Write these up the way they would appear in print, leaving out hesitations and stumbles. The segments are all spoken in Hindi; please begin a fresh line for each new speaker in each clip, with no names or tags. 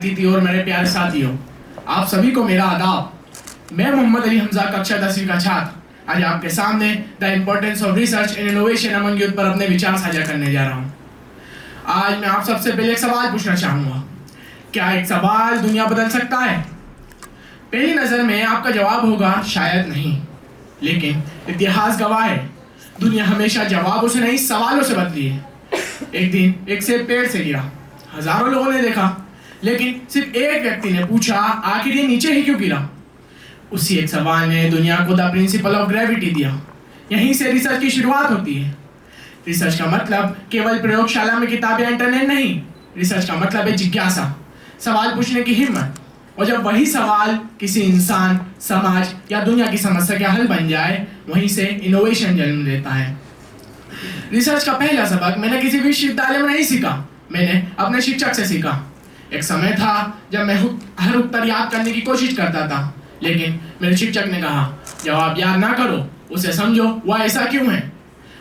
और मेरे प्यारे साथियों, आप सभी को मेरा आदाब। मैं मोहम्मद अली हमजा, कक्षा 10वीं का छात्र, आज आपके सामने the importance of research and innovation among youth पर अपने विचार साझा करने जा रहा हूँ। आज मैं आप सबसे पहले एक सवाल पूछना चाहूँगा, क्या एक सवाल दुनिया बदल सकता है? पहली नज़र में आपका जवाब होगा शायद नहीं, लेकिन इतिहास गवाह है, दुनिया हमेशा जवाबों से नहीं सवालों से बदली है। एक दिन एक सेब पेड़ से गिरा, हजारों लोगों ने देखा, लेकिन सिर्फ एक व्यक्ति ने पूछा आखिर ये नीचे ही क्यों गिरा। उसी एक सवाल ने दुनिया को द प्रिंसिपल ऑफ ग्रेविटी दिया। यहीं से रिसर्च की शुरुआत होती है। रिसर्च का मतलब केवल प्रयोगशाला में किताबें इंटरनेट नहीं, रिसर्च का मतलब है जिज्ञासा, सवाल पूछने की हिम्मत। और जब वही सवाल किसी इंसान, समाज या दुनिया की समस्या का हल बन जाए, वहीं से इनोवेशन जन्म लेता है। रिसर्च का पहला सबक मैंने किसी विश्वविद्यालय में नहीं सीखा, मैंने अपने शिक्षक से सीखा। एक समय था जब मैं हर उत्तर याद करने की कोशिश करता था, लेकिन मेरे शिक्षक ने कहा, जवाब याद ना करो, उसे समझो, वह ऐसा क्यों है।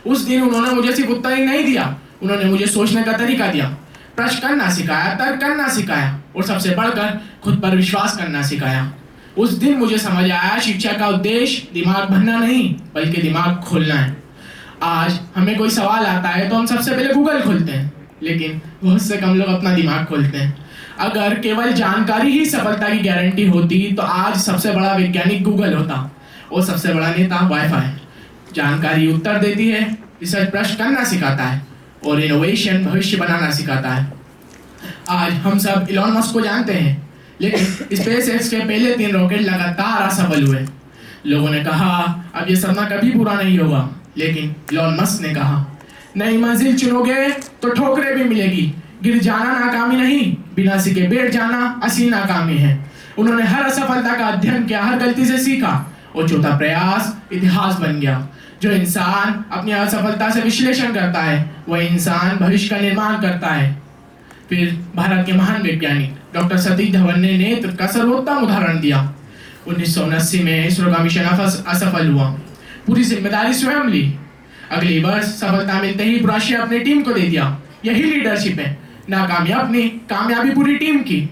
उस दिन उन्होंने मुझे सिर्फ उत्तर ही नहीं दिया, उन्होंने मुझे सोचने का तरीका दिया, प्रश्न करना सिखाया, तर्क करना सिखाया और सबसे बढ़कर खुद पर विश्वास करना सिखाया। उस दिन मुझे समझ आया, शिक्षा का उद्देश्य दिमाग भरना नहीं, बल्कि दिमाग खोलना है। आज हमें कोई सवाल आता है तो हम सबसे पहले गूगल खोलते हैं, लेकिन बहुत से कम लोग अपना दिमाग खोलते हैं। अगर केवल जानकारी ही सफलता की गारंटी होती तो आज सबसे बड़ा वैज्ञानिक गूगल होता और सबसे बड़ा नेता वाईफाई। जानकारी उत्तर देती है, रिसर्च प्रश्न करना सिखाता है और इनोवेशन भविष्य बनाना सिखाता है। आज हम सब इलॉन मस्क को जानते हैं, लेकिन स्पेसएक्स के पहले 3 रॉकेट लगातार असफल हुए। लोगों ने कहा अब ये सपना कभी पूरा नहीं होगा, लेकिन इलॉन मस्क ने कहा नई मंजिल चुनोगे तो ठोकरें भी मिलेगी, गिर जाना नाकामी नहीं, बिना सीखे बैठ जाना असली नाकामी है। उन्होंने हर असफलता का अध्ययन किया, हर गलती से सीखा और चौथा प्रयास इतिहास बन गया। जो इंसान अपनी असफलता से विश्लेषण करता है, वह इंसान भविष्य का निर्माण करता है। फिर भारत के महान वैज्ञानिक डॉक्टर सतीश धवन ने नेत्र का सर्वोत्तम उदाहरण दिया। 1979 में इसरो का मिशन असफल हुआ, पूरी जिम्मेदारी स्वयं ली। अगले वर्ष सफलता मिलते ही ब्राश्य अपनी टीम को दे दिया। यही लीडरशिप है, नाकामी अपनी, कामयाबी पूरी टीम की।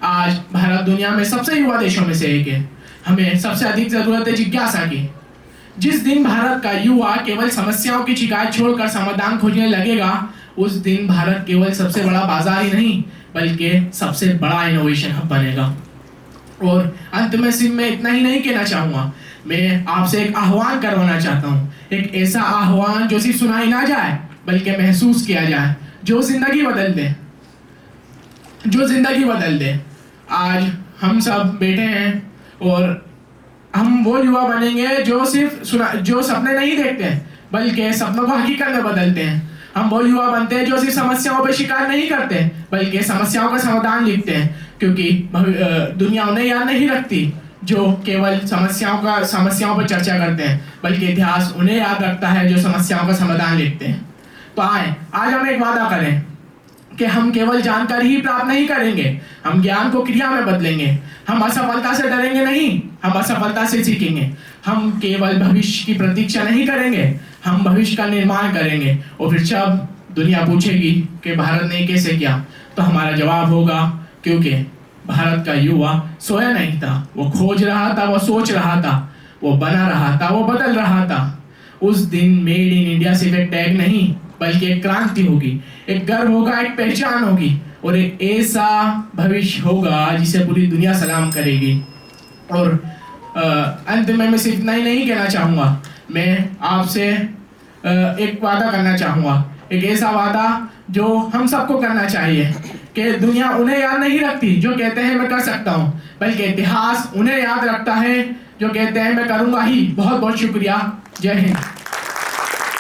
आज भारत दुनिया में सबसे युवा देशों में से एक है। हमें सबसे अधिक जरूरत है जिज्ञासा की। जिस दिन भारत का युवा केवल समस्याओं की शिकायत छोड़कर समाधान खोजने लगेगा, उस दिन भारत केवल सबसे बड़ा बाजार ही नहीं, बल्कि सबसे बड़ा इनोवेशन हब बनेगा। और अंत में सिर्फ मैं इतना ही नहीं कहना चाहूँगा, मैं आपसे एक आह्वान करवाना चाहता हूँ, एक ऐसा आह्वान जो सिर्फ सुनाई ना जाए बल्कि महसूस किया जाए, जो जिंदगी बदल दे, जो जिंदगी बदल दे। आज हम सब बैठे हैं और हम वो युवा बनेंगे जो सपने नहीं देखते हैं, बल्कि सपनों को हकीकत में बदलते हैं। हम वो युवा बनते हैं जो सिर्फ समस्याओं पर शिकार नहीं करते, बल्कि समस्याओं का समाधान लिखते हैं, क्योंकि दुनिया उन्हें याद नहीं रखती जो केवल समस्याओं पर चर्चा करते हैं, बल्कि इतिहास उन्हें याद रखता है जो समस्याओं का समाधान लिखते हैं। तो आए आज हम एक वादा करें कि हम केवल जानकारी ही प्राप्त नहीं करेंगे, हम ज्ञान को क्रिया में बदलेंगे। हम असफलता से डरेंगे नहीं, हम असफलता से सीखेंगे। हम केवल भविष्य की प्रतीक्षा नहीं करेंगे, हम भविष्य का निर्माण करेंगे। और फिर जब दुनिया पूछेगी कि भारत ने कैसे किया, तो हमारा जवाब होगा क्योंकि भारत का युवा सोया नहीं था, वो खोज रहा था, वो सोच रहा था, वो बना रहा था, वो बदल रहा था। उस दिन मेड इन इंडिया सिर्फ एक टैग नहीं, बल्कि एक क्रांति होगी, एक गर्व होगा, एक पहचान होगी और एक ऐसा भविष्य होगा जिसे पूरी दुनिया सलाम करेगी। और अंत में मैं सिर्फ इतना ही नहीं कहना चाहूँगा, मैं आपसे एक वादा करना चाहूँगा, एक ऐसा वादा जो हम सबको करना चाहिए कि दुनिया उन्हें याद नहीं रखती जो कहते हैं मैं कर सकता हूँ, बल्कि इतिहास उन्हें याद रखता है जो कहते हैं मैं करूँगा ही। बहुत बहुत शुक्रिया। जय हिंद।